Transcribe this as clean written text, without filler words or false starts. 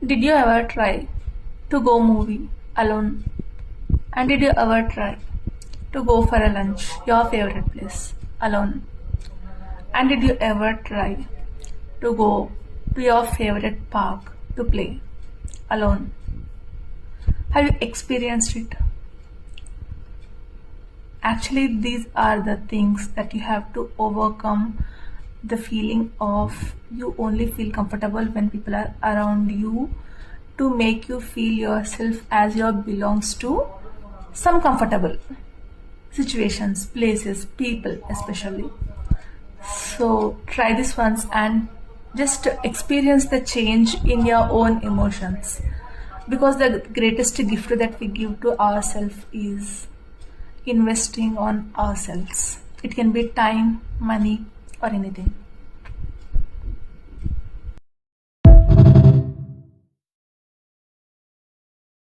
Did you ever try to go movie alone? And did you ever try to go for a lunch, your favorite place, alone? And did you ever try to go to your favorite park to play alone? Have you experienced it? Actually, these are the things that you have to overcome the feeling of you only feel comfortable when people are around you to make you feel yourself as your belongs to some comfortable situations, places, people, especially. So, try this once and just experience the change in your own emotions because the greatest gift that we give to ourselves is investing on ourselves. It can be time, money, or anything.